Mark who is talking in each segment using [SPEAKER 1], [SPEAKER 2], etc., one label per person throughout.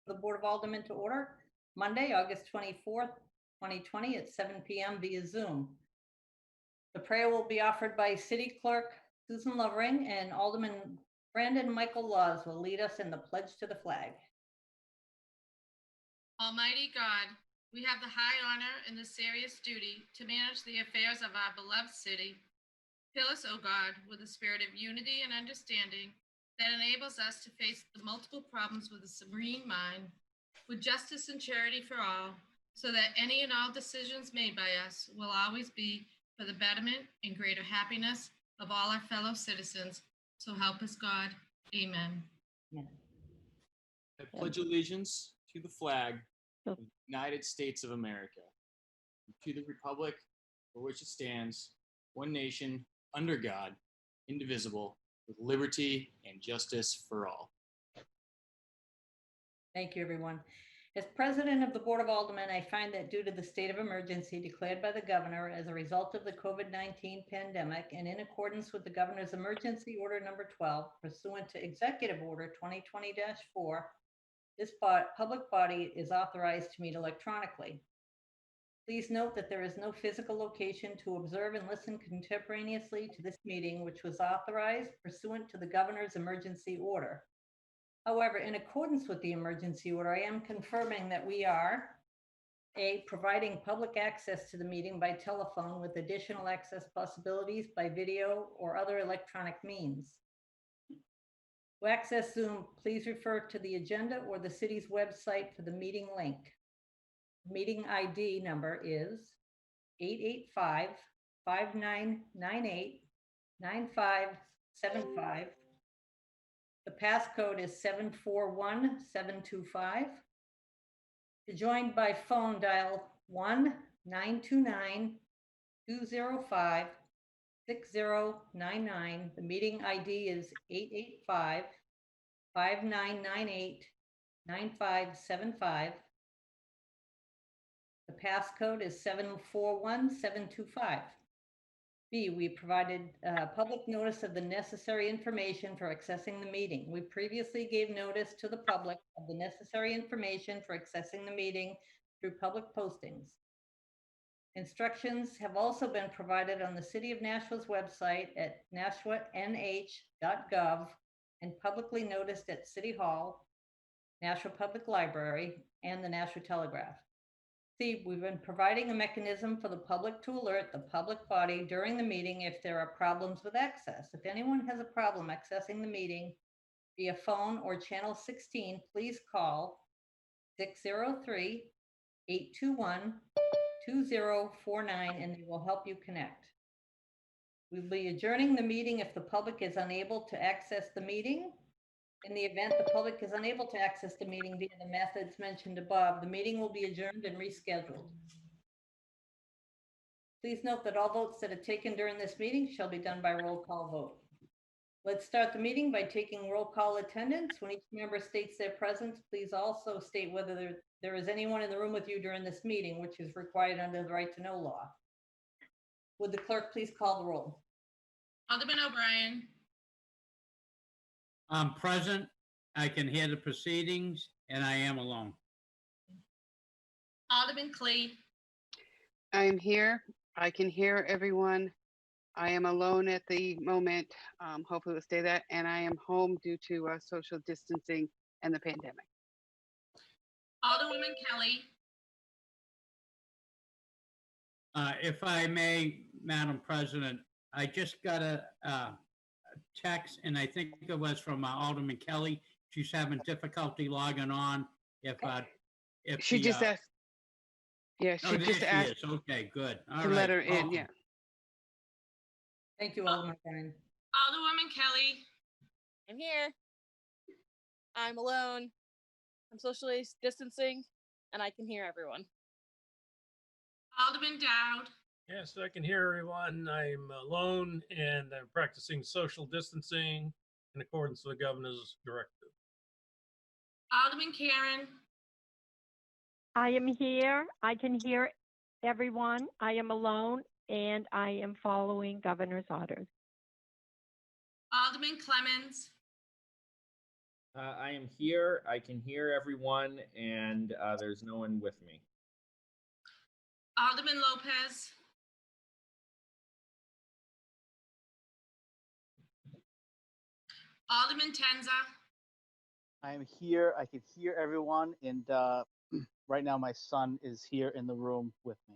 [SPEAKER 1] the Board of Aldermen to order Monday, August 24th, 2020 at 7 p.m. via Zoom. The prayer will be offered by City Clerk Susan Lovering, and Alderman Brandon Michael Laws will lead us in the pledge to the flag.
[SPEAKER 2] Almighty God, we have the high honor and the serious duty to manage the affairs of our beloved city. Fill us, O God, with a spirit of unity and understanding that enables us to face the multiple problems with a serene mind, with justice and charity for all, so that any and all decisions made by us will always be for the betterment and greater happiness of all our fellow citizens. So help us, God. Amen.
[SPEAKER 1] Yeah.
[SPEAKER 3] I pledge allegiance to the flag of the United States of America, and to the republic for which it stands, one nation, under God, indivisible, with liberty and justice for all.
[SPEAKER 1] Thank you, everyone. As president of the Board of Aldermen, I find that due to the state of emergency declared by the governor as a result of the COVID-19 pandemic and in accordance with the governor's emergency order number 12, pursuant to Executive Order 2020-4, this public body is authorized to meet electronically. Please note that there is no physical location to observe and listen contemporaneously to this meeting, which was authorized pursuant to the governor's emergency order. However, in accordance with the emergency order, I am confirming that we are A, providing public access to the meeting by telephone with additional access possibilities by video or other electronic means. To access Zoom, please refer to the agenda or the city's website for the meeting link. Meeting ID number is 885-5998-9575. The passcode is 741725. To join by phone, dial 1-929-205-6099. The meeting ID is 885-5998-9575. The passcode is 741725. B, we provided public notice of the necessary information for accessing the meeting. We previously gave notice to the public of the necessary information for accessing the meeting through public postings. Instructions have also been provided on the City of Nashville's website at nashua.nh.gov and publicly noticed at City Hall, Nashua Public Library, and the Nashua Telegraph. C, we've been providing a mechanism for the public to alert the public body during the meeting if there are problems with access. If anyone has a problem accessing the meeting via phone or channel 16, please call 603-821-2049 and they will help you connect. We'll be adjourning the meeting if the public is unable to access the meeting. In the event the public is unable to access the meeting via the methods mentioned above, the meeting will be adjourned and rescheduled. Please note that all votes that are taken during this meeting shall be done by roll call vote. Let's start the meeting by taking roll call attendance. When each member states their presence, please also state whether there is anyone in the room with you during this meeting, which is required under the right to know law. Would the clerk please call the roll?
[SPEAKER 2] Alderman O'Brien.
[SPEAKER 4] I'm present. I can hear the proceedings, and I am alone.
[SPEAKER 2] Alderman Clee.
[SPEAKER 5] I'm here. I can hear everyone. I am alone at the moment. Hopefully we'll stay that. And I am home due to social distancing and the pandemic.
[SPEAKER 2] Alderwoman Kelly.
[SPEAKER 4] If I may, Madam President, I just got a text, and I think it was from Alderman Kelly. She's having difficulty logging on. If
[SPEAKER 5] She just asked. Yeah, she just asked.
[SPEAKER 4] Okay, good. All
[SPEAKER 5] to
[SPEAKER 4] right.
[SPEAKER 5] let her in. Yeah.
[SPEAKER 1] Thank you, Alderman O'Brien.
[SPEAKER 2] Alderwoman Kelly.
[SPEAKER 6] I'm here. I'm alone. I'm socially distancing, and I can hear everyone.
[SPEAKER 2] Alderman Dowd.
[SPEAKER 7] Yes, I can hear everyone. I'm alone and I'm practicing social distancing in accordance with the governor's directive.
[SPEAKER 2] Alderman Karen.
[SPEAKER 8] I am here. I can hear everyone. I am alone and I am following governor's orders.
[SPEAKER 2] Alderman Clemmons.
[SPEAKER 9] I am here. I can hear everyone, and there's no one with me.
[SPEAKER 2] Alderman Lopez. Alderman Tenza.
[SPEAKER 10] I am here. I can hear everyone, and right now my son is here in the room with me.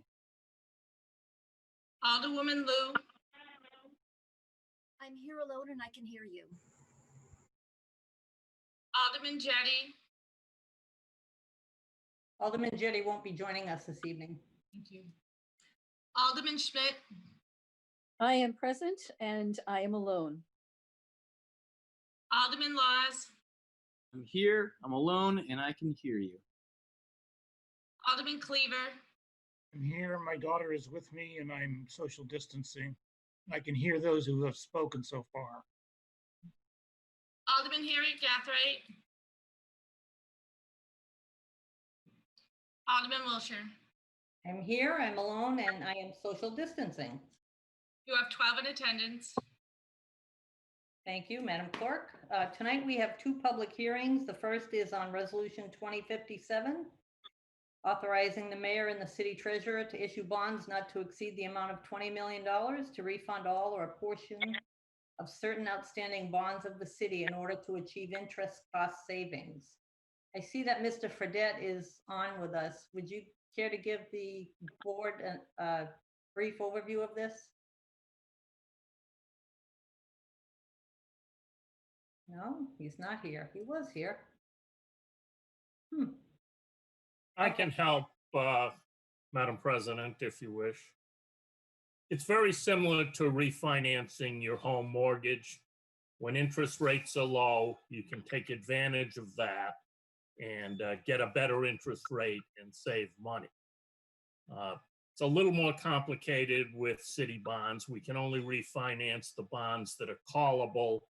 [SPEAKER 2] Alderwoman Lou.
[SPEAKER 11] I'm here alone and I can hear you.
[SPEAKER 2] Alderman Jettie.
[SPEAKER 1] Alderman Jettie won't be joining us this evening.
[SPEAKER 2] Thank you. Alderman Schmidt.
[SPEAKER 11] I am present and I am alone.
[SPEAKER 2] Alderman Laws.
[SPEAKER 3] I'm here, I'm alone, and I can hear you.
[SPEAKER 2] Alderman Cleaver.
[SPEAKER 12] I'm here. My daughter is with me and I'm social distancing. I can hear those who have spoken so far.
[SPEAKER 2] Alderman Harriet Gathright. Alderman Wilshire.
[SPEAKER 1] I'm here, I'm alone, and I am social distancing.
[SPEAKER 2] You have 12 in attendance.
[SPEAKER 1] Thank you, Madam Clerk. Tonight we have two public hearings. The first is on Resolution 2057, authorizing the mayor and the city treasurer to issue bonds not to exceed the amount of $20 million to refund all or a portion of certain outstanding bonds of the city in order to achieve interest cost savings. I see that Mr. Fredette is on with us. Would you care to give the board a brief overview of this? No, he's not here. He was here.
[SPEAKER 7] I can help, Madam President, if you wish. It's very similar to refinancing your home mortgage. When interest rates are low, you can take advantage of that and get a better interest rate and save money. It's a little more complicated with city bonds. We can only refinance the bonds that are callable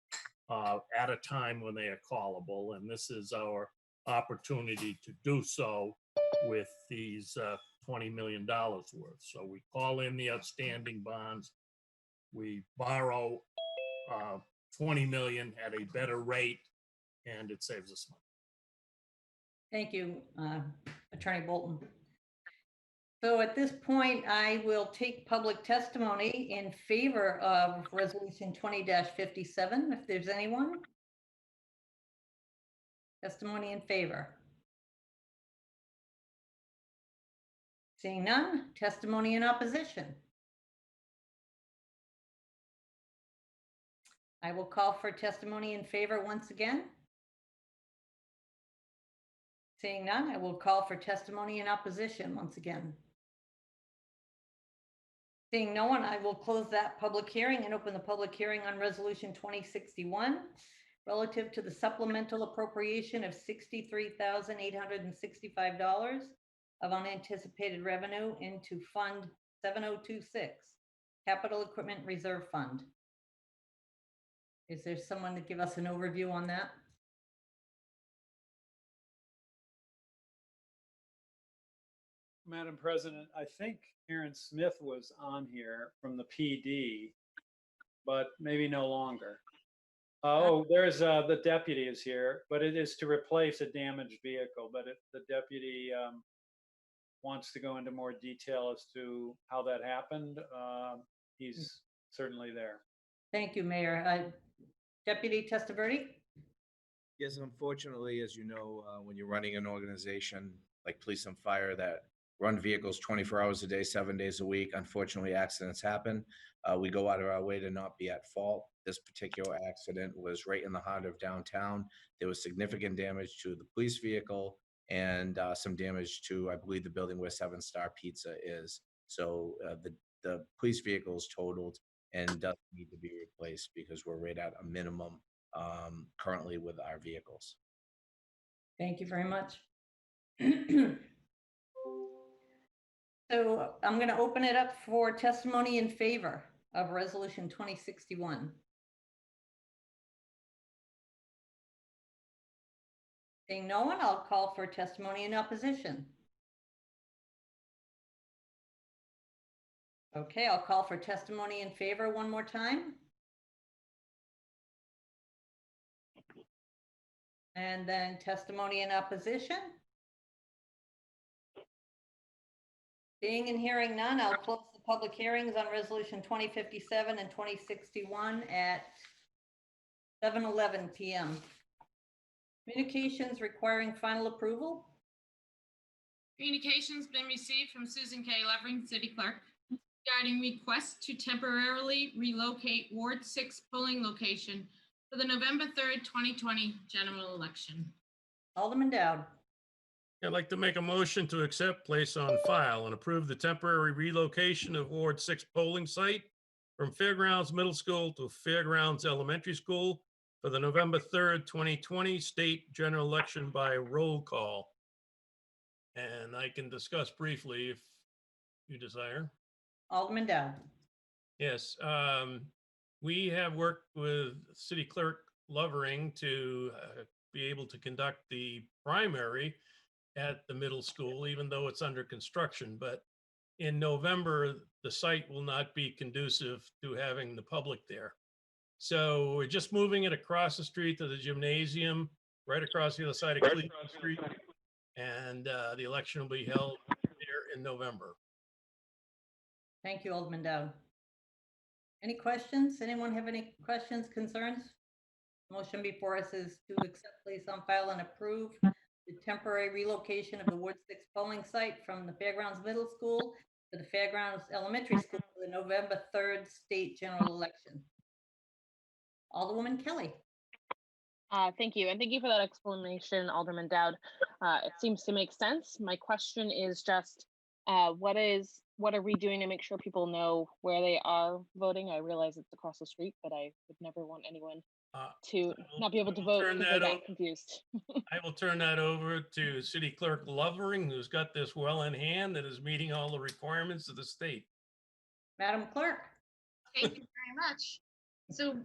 [SPEAKER 7] at a time when they are callable, and this is our opportunity to do so with these $20 million worth. So we call in the outstanding bonds, we borrow 20 million at a better rate, and it saves us money.
[SPEAKER 1] Thank you, Attorney Bolton. So at this point, I will take public testimony in favor of Resolution 20-57, if there's anyone. Testimony in favor. Seeing none, testimony in opposition. I will call for testimony in favor once again. Seeing none, I will call for testimony in opposition once again. Seeing no one, I will close that public hearing and open the public hearing on Resolution 2061 relative to the supplemental appropriation of $63,865 of unanticipated revenue into Fund 7026, Capital Equipment Reserve Fund. Is there someone to give us an overview on that?
[SPEAKER 13] Madam President, I think Aaron Smith was on here from the PD, but maybe no longer. Oh, there's the deputy is here, but it is to replace a damaged vehicle. But if the deputy wants to go into more detail as to how that happened, he's certainly there.
[SPEAKER 1] Thank you, Mayor. Deputy Testaverde?
[SPEAKER 14] Yes, unfortunately, as you know, when you're running an organization like police and fire that run vehicles 24 hours a day, 7 days a week, unfortunately, accidents happen. We go out of our way to not be at fault. This particular accident was right in the heart of downtown. There was significant damage to the police vehicle and some damage to, I believe, the building where 7 Star Pizza is. So the police vehicle is totaled and does need to be replaced because we're right at a minimum currently with our vehicles.
[SPEAKER 1] Thank you very much. So I'm going to open it up for testimony in favor of Resolution 2061. Seeing no one, I'll call for testimony in opposition. Okay, I'll call for testimony in favor one more time. And then testimony in opposition. Seeing and hearing none, I'll close the public hearings on Resolution 2057 and 2061 at 7:11 p.m. Communications requiring final approval.
[SPEAKER 2] Communication's been received from Susan K. Levering, City Clerk, regarding request to temporarily relocate Ward 6 polling location for the November 3rd, 2020 general election.
[SPEAKER 1] Alderman Dowd.
[SPEAKER 7] I'd like to make a motion to accept, place on file, and approve the temporary relocation of Ward 6 polling site from Fairgrounds Middle School to Fairgrounds Elementary School for the November 3rd, 2020 state general election by roll call. And I can discuss briefly if you desire.
[SPEAKER 1] Alderman Dowd.
[SPEAKER 7] Yes, we have worked with City Clerk Lovering to be able to conduct the primary at the middle school, even though it's under construction. But in November, the site will not be conducive to having the public there. So we're just moving it across the street to the gymnasium, right across the other side of Cleveland Street. And the election will be held there in November.
[SPEAKER 1] Thank you, Alderman Dowd. Any questions? Anyone have any questions, concerns? Motion before us is to accept, place on file, and approve the temporary relocation of the Ward 6 polling site from the Fairgrounds Middle School to the Fairgrounds Elementary School for the November 3rd state general election. Alderwoman Kelly.
[SPEAKER 6] Thank you. And thank you for that explanation, Alderman Dowd. It seems to make sense. My question is just, what are we doing to make sure people know where they are voting? I realize it's across the street, but I would never want anyone to not be able to vote because they got confused.
[SPEAKER 7] I will turn that over to City Clerk Lovering, who's got this well in hand and is meeting all the requirements of the state.
[SPEAKER 1] Madam Clerk.
[SPEAKER 2] Thank you very much. So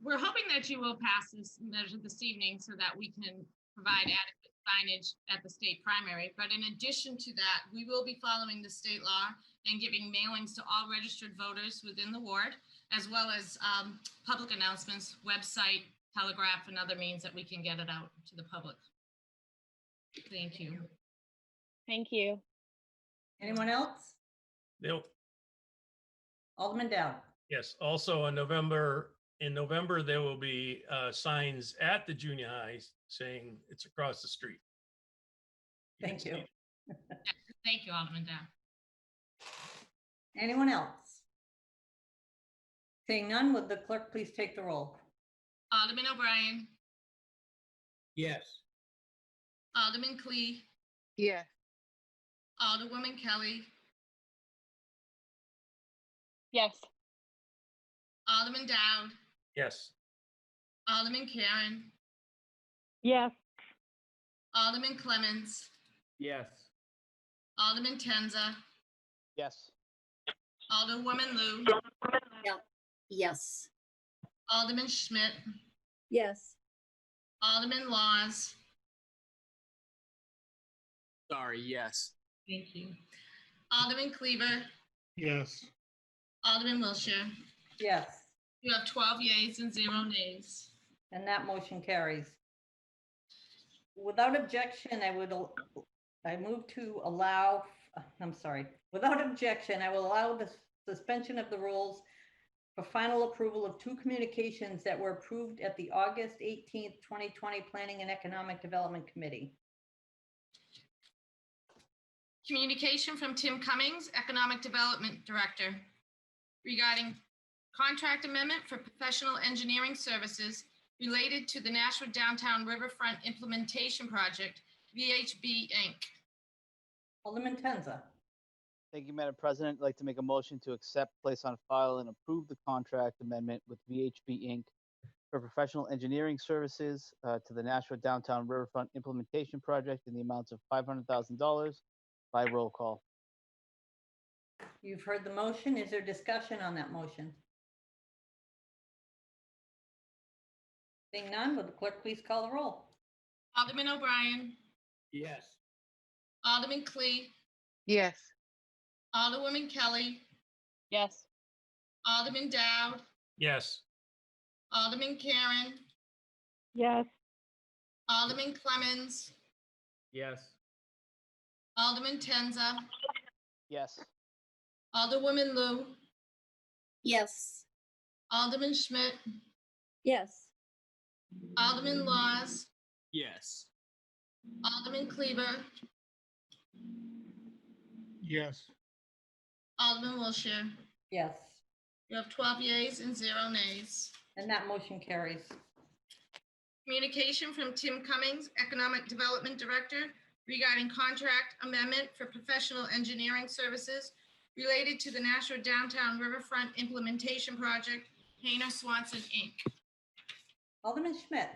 [SPEAKER 2] we're hoping that you will pass this measure this evening so that we can provide adequate signage at the state primary. But in addition to that, we will be following the state law and giving mailings to all registered voters within the ward, as well as public announcements, website, telegraph, and other means that we can get it out to the public. Thank you.
[SPEAKER 6] Thank you.
[SPEAKER 1] Anyone else?
[SPEAKER 7] Nope.
[SPEAKER 1] Alderman Dowd.
[SPEAKER 7] Yes, also in November, there will be signs at the junior highs saying it's across the street.
[SPEAKER 1] Thank you.
[SPEAKER 2] Thank you, Alderman Dowd.
[SPEAKER 1] Anyone else? Seeing none, would the clerk please take the roll?
[SPEAKER 2] Alderman O'Brien.
[SPEAKER 4] Yes.
[SPEAKER 2] Alderman Clee.
[SPEAKER 5] Yes.
[SPEAKER 2] Alderwoman Kelly.
[SPEAKER 6] Yes.
[SPEAKER 2] Alderman Dowd.
[SPEAKER 7] Yes.
[SPEAKER 2] Alderman Karen.
[SPEAKER 8] Yes.
[SPEAKER 2] Alderman Clemens.
[SPEAKER 9] Yes.
[SPEAKER 2] Alderman Tenza.
[SPEAKER 10] Yes.
[SPEAKER 2] Alderwoman Lou.
[SPEAKER 11] Yes.
[SPEAKER 2] Alderman Schmidt.
[SPEAKER 11] Yes.
[SPEAKER 2] Alderman Laws.
[SPEAKER 3] Sorry, yes.
[SPEAKER 2] Thank you. Alderman Cleaver.
[SPEAKER 12] Yes.
[SPEAKER 2] Alderman Wilshire.
[SPEAKER 1] Yes.
[SPEAKER 2] You have 12 yeas and 0 nays.
[SPEAKER 1] And that motion carries. Without objection, I move to allow, without objection, I will allow the suspension of the rules for final approval of 2 communications that were approved at the August 18th, 2020 Planning and Economic Development Committee.
[SPEAKER 2] Communication from Tim Cummings, Economic Development Director, regarding contract amendment for professional engineering services related to the Nashua Downtown Riverfront Implementation Project, VHB Inc.
[SPEAKER 1] Alderman Tenza.
[SPEAKER 10] Thank you, Madam President. I'd like to make a motion to accept, place on file, and approve the contract amendment with VHB Inc. for professional engineering services to the Nashua Downtown Riverfront Implementation Project in the amounts of $500,000 by roll call.
[SPEAKER 1] You've heard the motion. Is there discussion on that motion? Seeing none, would the clerk please call the roll?
[SPEAKER 2] Alderman O'Brien.
[SPEAKER 4] Yes.
[SPEAKER 2] Alderman Clee.
[SPEAKER 5] Yes.
[SPEAKER 2] Alderwoman Kelly.
[SPEAKER 6] Yes.
[SPEAKER 2] Alderman Dowd.
[SPEAKER 7] Yes.
[SPEAKER 2] Alderman Karen.
[SPEAKER 8] Yes.
[SPEAKER 2] Alderman Clemmons,
[SPEAKER 9] Yes.
[SPEAKER 2] Alderman Tenza,
[SPEAKER 10] Yes.
[SPEAKER 2] Alderwoman Lou,
[SPEAKER 11] Yes.
[SPEAKER 2] Alderman Schmidt,
[SPEAKER 11] Yes.
[SPEAKER 2] Alderman Laws,
[SPEAKER 3] Yes.
[SPEAKER 2] Alderman Cleaver,
[SPEAKER 12] Yes.
[SPEAKER 2] Alderman Wilshire.
[SPEAKER 1] Yes,
[SPEAKER 2] You have 12 yeas and 0 nays.
[SPEAKER 1] and that motion carries.
[SPEAKER 2] Communication from Tim Cummings, Economic Development Director, regarding contract amendment for professional engineering services related to the Nashua Downtown Riverfront Implementation Project, Hayner Swanson, Inc.
[SPEAKER 1] Alderman Schmidt.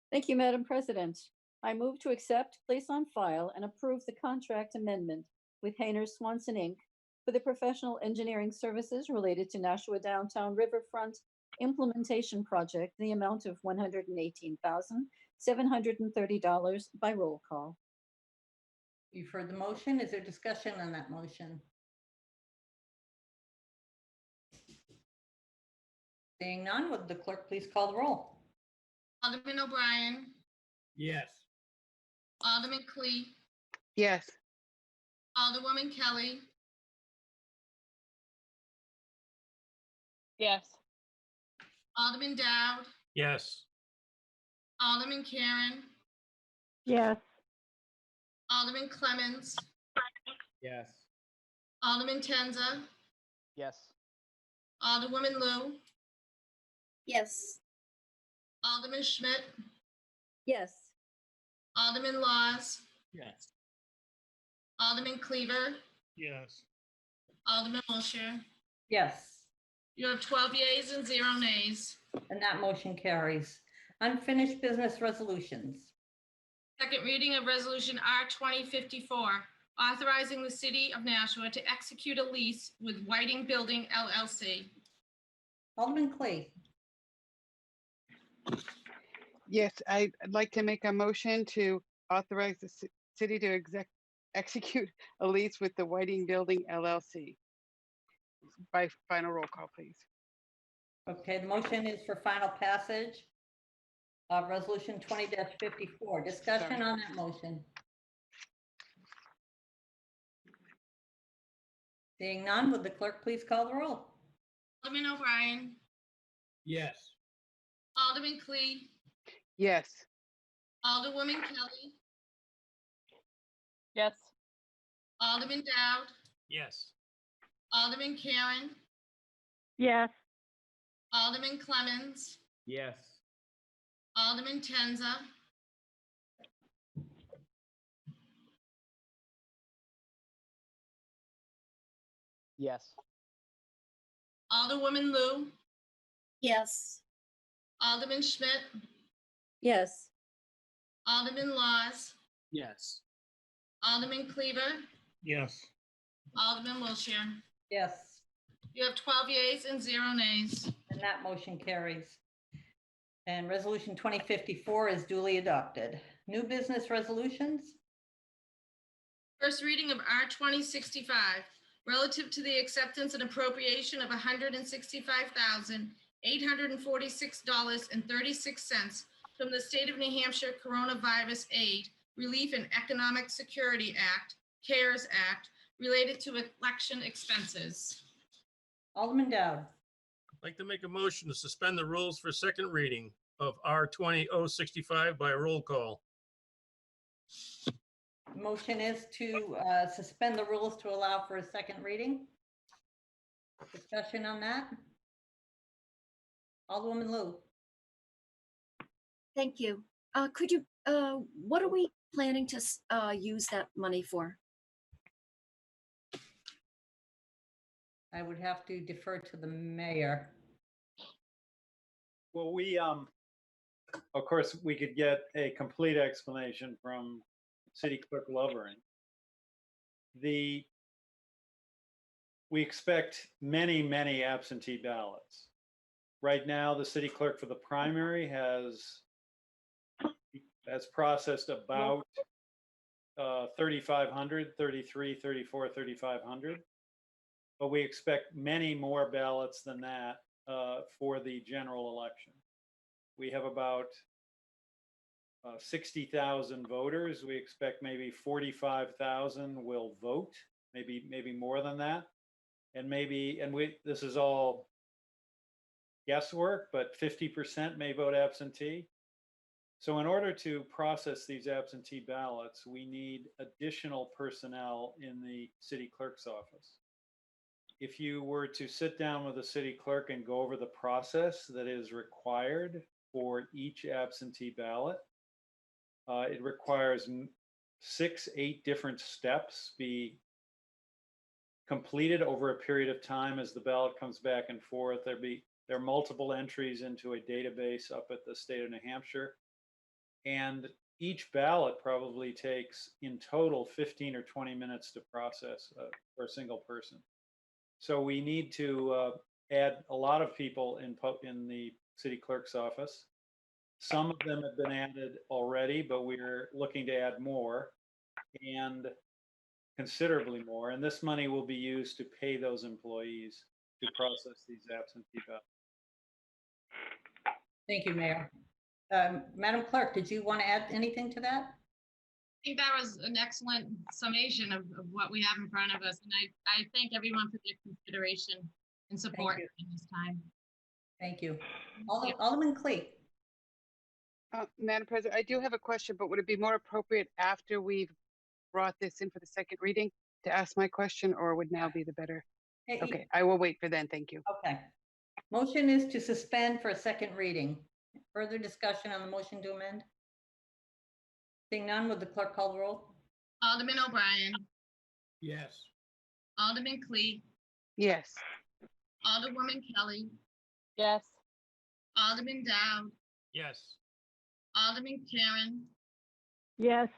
[SPEAKER 11] Thank you, Madam President. I move to accept, place on file, and approve the contract amendment with Hayner Swanson, Inc. for the professional engineering services related to Nashua Downtown Riverfront Implementation Project in the amount of $118,730 by roll call.
[SPEAKER 1] You've heard the motion. Is there discussion on that motion? Seeing none, would the clerk please call the roll?
[SPEAKER 2] Alderman O'Brien,
[SPEAKER 4] Yes.
[SPEAKER 2] Alderman Clee,
[SPEAKER 5] Yes.
[SPEAKER 2] Alderwoman Kelly,
[SPEAKER 6] Yes.
[SPEAKER 2] Alderman Dowd,
[SPEAKER 7] Yes.
[SPEAKER 2] Alderman Karen,
[SPEAKER 8] Yes.
[SPEAKER 2] Alderman Clemmons,
[SPEAKER 9] Yes.
[SPEAKER 2] Alderman Tenza,
[SPEAKER 10] Yes.
[SPEAKER 2] Alderwoman Lou,
[SPEAKER 11] Yes.
[SPEAKER 2] Alderman Schmidt,
[SPEAKER 11] Yes.
[SPEAKER 2] Alderman Laws,
[SPEAKER 3] Yes.
[SPEAKER 2] Alderman Cleaver,
[SPEAKER 12] Yes.
[SPEAKER 2] Alderman Wilshire.
[SPEAKER 1] Yes,
[SPEAKER 2] You have 12 yeas and 0 nays.
[SPEAKER 1] and that motion carries. Unfinished business resolutions.
[SPEAKER 2] Second reading of Resolution R 2054, authorizing the City of Nashua to execute a lease with Whiting Building LLC.
[SPEAKER 1] Alderman Clee.
[SPEAKER 5] Yes, I'd like to make a motion to authorize the city to execute a lease with the Whiting Building LLC. By final roll call, please.
[SPEAKER 1] Okay, the motion is for final passage of Resolution 20-54. Discussion
[SPEAKER 5] Sorry.
[SPEAKER 1] on that motion. Seeing none, would the clerk please call the roll?
[SPEAKER 2] Alderman O'Brien,
[SPEAKER 4] Yes.
[SPEAKER 2] Alderman Clee,
[SPEAKER 5] Yes.
[SPEAKER 2] Alderwoman Kelly,
[SPEAKER 6] Yes.
[SPEAKER 2] Alderman Dowd,
[SPEAKER 7] Yes.
[SPEAKER 2] Alderman Karen,
[SPEAKER 8] Yes.
[SPEAKER 2] Alderman Clemmons,
[SPEAKER 9] Yes.
[SPEAKER 2] Alderman Tenza,
[SPEAKER 10] Yes.
[SPEAKER 2] Alderwoman Lou,
[SPEAKER 11] Yes.
[SPEAKER 2] Alderman Schmidt,
[SPEAKER 11] Yes.
[SPEAKER 2] Alderman Laws,
[SPEAKER 3] Yes.
[SPEAKER 2] Alderman Cleaver,
[SPEAKER 12] Yes.
[SPEAKER 2] Alderman Wilshire.
[SPEAKER 1] Yes,
[SPEAKER 2] You have 12 yeas and 0 nays.
[SPEAKER 1] and that motion carries. And Resolution 2054 is duly adopted. New business resolutions.
[SPEAKER 2] First reading of R 2065, relative to the acceptance and appropriation of $165,846.36 from the State of New Hampshire Coronavirus Aid, Relief and Economic Security Act, CARES Act, related to election expenses.
[SPEAKER 1] Alderman Dowd.
[SPEAKER 7] I'd like to make a motion to suspend the rules for second reading of R 20-065 by roll call.
[SPEAKER 1] Motion is to suspend the rules to allow for a second reading. Discussion on that. Alderwoman Lou.
[SPEAKER 11] Thank you. Could you, what are we planning to use that money for?
[SPEAKER 1] I would have to defer to the mayor.
[SPEAKER 13] Well, we, of course, we could get a complete explanation from City Clerk Lovering. We expect many, many absentee ballots. Right now, the city clerk for the primary has processed about 3,500, 3,500. But we expect many more ballots than that for the general election. We have about 60,000 voters. We expect maybe 45,000 will vote, maybe more than that. And this is all guesswork, but 50% may vote absentee. So in order to process these absentee ballots, we need additional personnel in the city clerk's office. If you were to sit down with the city clerk and go over the process that is required for each absentee ballot, it requires 8 different steps be completed over a period of time as the ballot comes back and forth. There are multiple entries into a database up at the state of New Hampshire. And each ballot probably takes in total 15 or 20 minutes to process for a single person. So we need to add a lot of people in the city clerk's office. Some of them have been added already, but we're looking to add more, and considerably more. And this money will be used to pay those employees to process these absentee ballots.
[SPEAKER 1] Thank you, Mayor. Madam Clerk, did you want to add anything to that?
[SPEAKER 2] I think that was an excellent summation of what we have in front of us. And I thank everyone for their consideration and support in this time.
[SPEAKER 1] Thank you. Alderman Clee.
[SPEAKER 5] Madam President, I do have a question, but would it be more appropriate after we've brought this in for the second reading to ask my question, or would now be the better? Okay, I will wait for then. Thank you.
[SPEAKER 1] Okay. Motion is to suspend for a second reading. Further discussion on the motion to amend? Seeing none, would the clerk call the roll?
[SPEAKER 2] Alderman O'Brien,
[SPEAKER 4] Yes.
[SPEAKER 2] Alderman Clee,
[SPEAKER 5] Yes.
[SPEAKER 2] Alderwoman Kelly,
[SPEAKER 6] Yes.
[SPEAKER 2] Alderman Dowd,
[SPEAKER 7] Yes.
[SPEAKER 2] Alderman Karen,
[SPEAKER 8] Yes.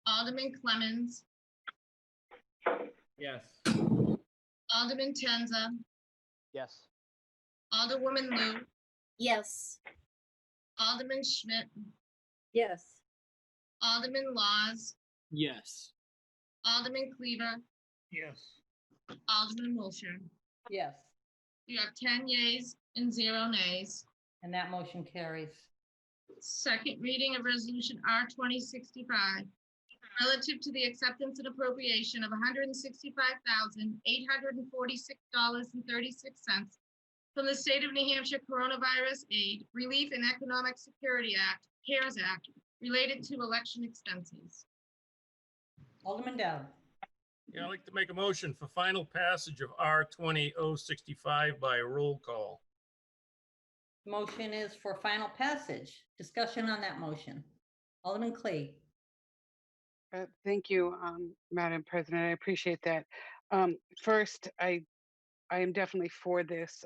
[SPEAKER 2] Alderman Clemmons,
[SPEAKER 9] Yes.
[SPEAKER 2] Alderman Tenza,
[SPEAKER 10] Yes.
[SPEAKER 2] Alderwoman Lou,
[SPEAKER 11] Yes.
[SPEAKER 2] Alderman Schmidt,
[SPEAKER 11] Yes.
[SPEAKER 2] Alderman Laws,
[SPEAKER 3] Yes.
[SPEAKER 2] Alderman Cleaver,
[SPEAKER 12] Yes.
[SPEAKER 2] Alderman Wilshire.
[SPEAKER 1] Yes.
[SPEAKER 2] You have 10 yeas and 0 nays.
[SPEAKER 1] And that motion carries.
[SPEAKER 2] Second reading of Resolution R 2065, relative to the acceptance and appropriation of $165,846.36 from the State of New Hampshire Coronavirus Aid, Relief and Economic Security Act, CARES Act, related to election expenses.
[SPEAKER 1] Alderman Dowd.
[SPEAKER 7] Yeah, I'd like to make a motion for final passage of R 20-065 by a roll call.
[SPEAKER 1] Motion is for final passage. Discussion on that motion. Alderman Clee.
[SPEAKER 5] Thank you, Madam President. I appreciate that. First, I am definitely for this,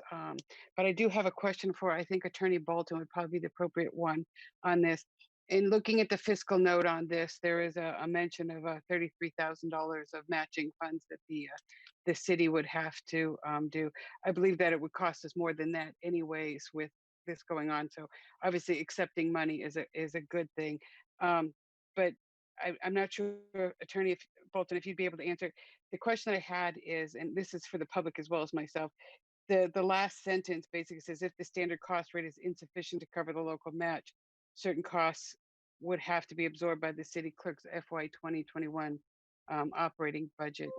[SPEAKER 5] but I do have a question for, I think Attorney Bolton would probably be the appropriate one on this. In looking at the fiscal note on this, there is a mention of $33,000 of matching funds that the city would have to do. I believe that it would cost us more than that anyways with this going on. So obviously accepting money is a good thing. But I'm not sure, Attorney Bolton, if you'd be able to answer. The question I had is, and this is for the public as well as myself, the last sentence basically says, if the standard cost rate is insufficient to cover the local match, certain costs would have to be absorbed by the city clerk's FY 2021 operating budget.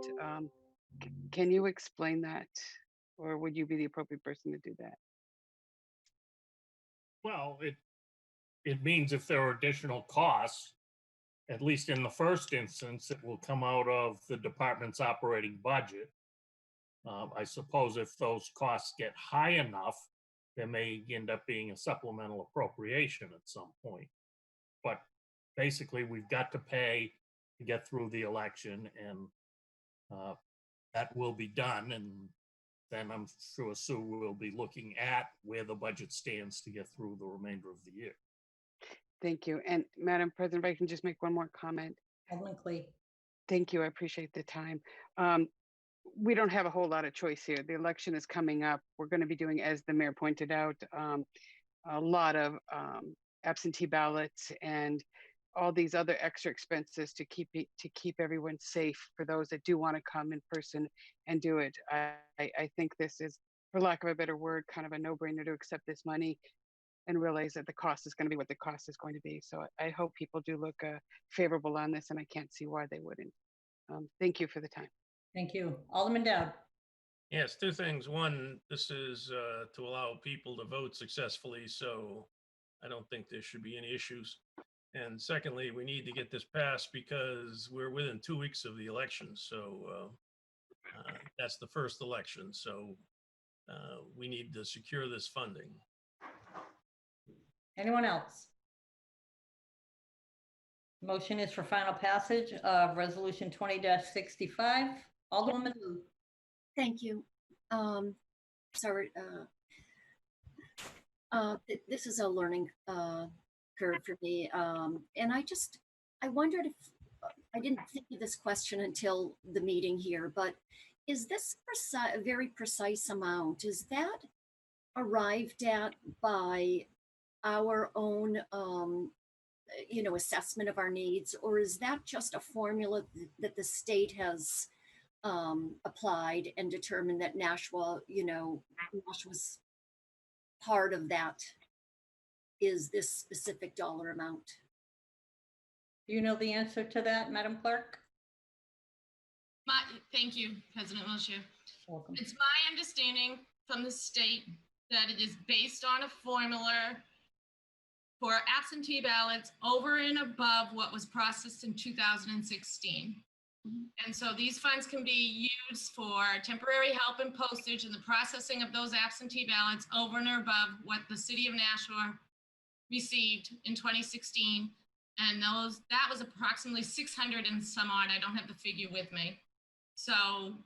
[SPEAKER 5] Can you explain that? Or would you be the appropriate person to do that?
[SPEAKER 7] Well, it means if there are additional costs, at least in the first instance, it will come out of the department's operating budget. I suppose if those costs get high enough, there may end up being a supplemental appropriation at some point. But basically, we've got to pay to get through the election, and that will be done. And then I'm sure Sue will be looking at where the budget stands to get through the remainder of the year.
[SPEAKER 5] Thank you. And Madam President, if I can just make one more comment.
[SPEAKER 1] Alderman Clee.
[SPEAKER 5] Thank you. I appreciate the time. We don't have a whole lot of choice here. The election is coming up. We're going to be doing, as the mayor pointed out, a lot of absentee ballots and all these other extra expenses to keep everyone safe for those that do want to come in person and do it. I think this is, for lack of a better word, kind of a no-brainer to accept this money. and realize that the cost is going to be what the cost is going to be. So I hope people do look favorable on this, and I can't see why they wouldn't. Thank you for the time.
[SPEAKER 1] Thank you. Alderman Dowd.
[SPEAKER 7] Yes, two things. One, this is to allow people to vote successfully, so I don't think there should be any issues. And secondly, we need to get this passed because we're within 2 weeks of the election. So that's the first election. So we need to secure this funding.
[SPEAKER 1] Anyone else? Motion is for final passage of Resolution 20-65. Alderwoman Lou.
[SPEAKER 15] Thank you. Sorry, this is a learning curve for me. And I wondered if, I didn't think of this question until the meeting here, but is this a very precise amount? Is that arrived at by our own, assessment of our needs, or is that just a formula that the state has applied and determined that Nashua, Nashua's part of that is this specific dollar amount?
[SPEAKER 1] Do you know the answer to that, Madam Clerk?
[SPEAKER 2] Thank you, President Wilshire.
[SPEAKER 1] Welcome.
[SPEAKER 2] It's my understanding from the state that it is based on a formula for absentee ballots over and above what was processed in 2016. And so these funds can be used for temporary help and postage and the processing of those absentee ballots over and above what the city of Nashua received in 2016. And that was approximately 600 and some odd. I don't have the figure with me. So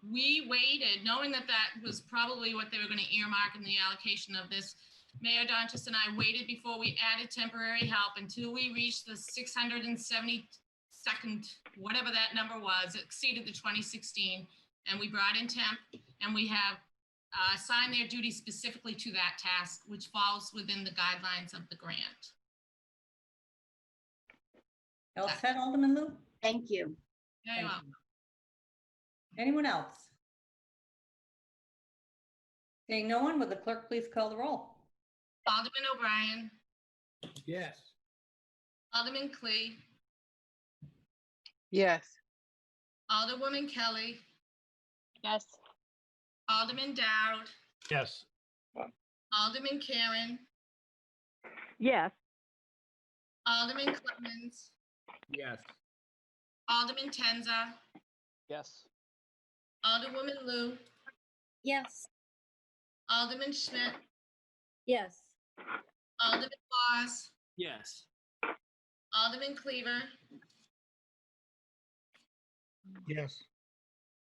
[SPEAKER 2] we waited, knowing that that was probably what they were going to earmark in the allocation of this. Mayor Donchis and I waited before we added temporary help until we reached the 672nd, whatever that number was, exceeded the 2016. And we brought in temp, and we have assigned their duty specifically to that task, which falls within the guidelines of the grant.
[SPEAKER 1] All set, Alderman Lou?
[SPEAKER 15] Thank you.
[SPEAKER 2] Very welcome.
[SPEAKER 1] Anyone else? Seeing no one, would the clerk please call the roll?
[SPEAKER 2] Alderman O'Brien.
[SPEAKER 4] Yes.
[SPEAKER 2] Alderman Clee.
[SPEAKER 5] Yes.
[SPEAKER 2] Alderwoman Kelly.
[SPEAKER 6] Yes.
[SPEAKER 2] Alderman Dowd.
[SPEAKER 7] Yes.
[SPEAKER 2] Alderman Karen.
[SPEAKER 8] Yes.
[SPEAKER 2] Alderman Clemens.
[SPEAKER 9] Yes.
[SPEAKER 2] Alderman Tenza.
[SPEAKER 10] Yes.
[SPEAKER 2] Alderwoman Lou.
[SPEAKER 15] Yes.
[SPEAKER 2] Alderman Schmidt.
[SPEAKER 11] Yes.
[SPEAKER 2] Alderman Laws.
[SPEAKER 3] Yes.
[SPEAKER 2] Alderman Cleaver.
[SPEAKER 12] Yes.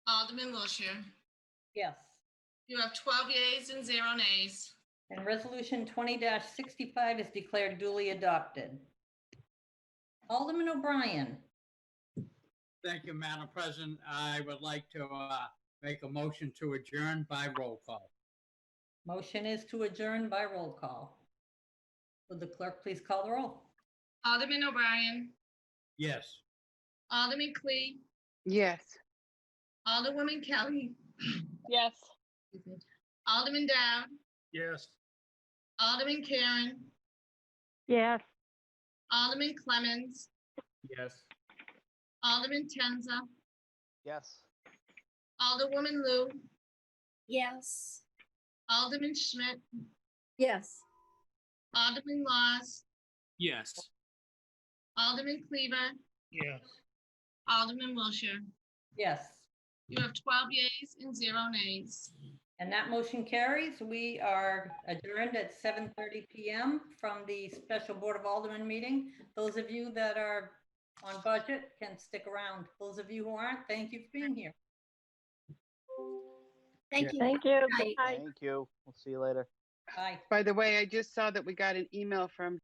[SPEAKER 2] Alderman Wilshire.
[SPEAKER 1] Yes.
[SPEAKER 2] You have 12 yeas and 0 nays.
[SPEAKER 1] And Resolution 20-65 is declared duly adopted. Alderman O'Brien.
[SPEAKER 4] Thank you, Madam President. I would like to make a motion to adjourn by roll call.
[SPEAKER 1] Motion is to adjourn by roll call. Would the clerk please call the roll?
[SPEAKER 2] Alderman O'Brien.
[SPEAKER 4] Yes.
[SPEAKER 2] Alderman Clee.
[SPEAKER 5] Yes.
[SPEAKER 2] Alderwoman Kelly.
[SPEAKER 6] Yes.
[SPEAKER 2] Alderman Dowd.
[SPEAKER 7] Yes.
[SPEAKER 2] Alderman Karen.
[SPEAKER 8] Yes.
[SPEAKER 2] Alderman Clemens.
[SPEAKER 9] Yes.
[SPEAKER 2] Alderman Tenza.
[SPEAKER 10] Yes.
[SPEAKER 2] Alderwoman Lou.
[SPEAKER 15] Yes.
[SPEAKER 2] Alderman Schmidt.
[SPEAKER 11] Yes.
[SPEAKER 2] Alderman Laws.
[SPEAKER 3] Yes.
[SPEAKER 2] Alderman Cleaver.
[SPEAKER 12] Yes.
[SPEAKER 2] Alderman Wilshire.
[SPEAKER 1] Yes.
[SPEAKER 2] You have 12 yeas and 0 nays.
[SPEAKER 1] And that motion carries. We are adjourned at 7:30 p.m. from the special Board of Aldermen meeting. Those of you that are on budget can stick around. Those of you who aren't, thank you for being here.
[SPEAKER 15] Thank you.
[SPEAKER 8] Thank you.
[SPEAKER 15] Bye.
[SPEAKER 8] Bye.
[SPEAKER 10] Thank you. We'll see you later.
[SPEAKER 1] Bye.
[SPEAKER 5] By the way, I just saw that we got an email from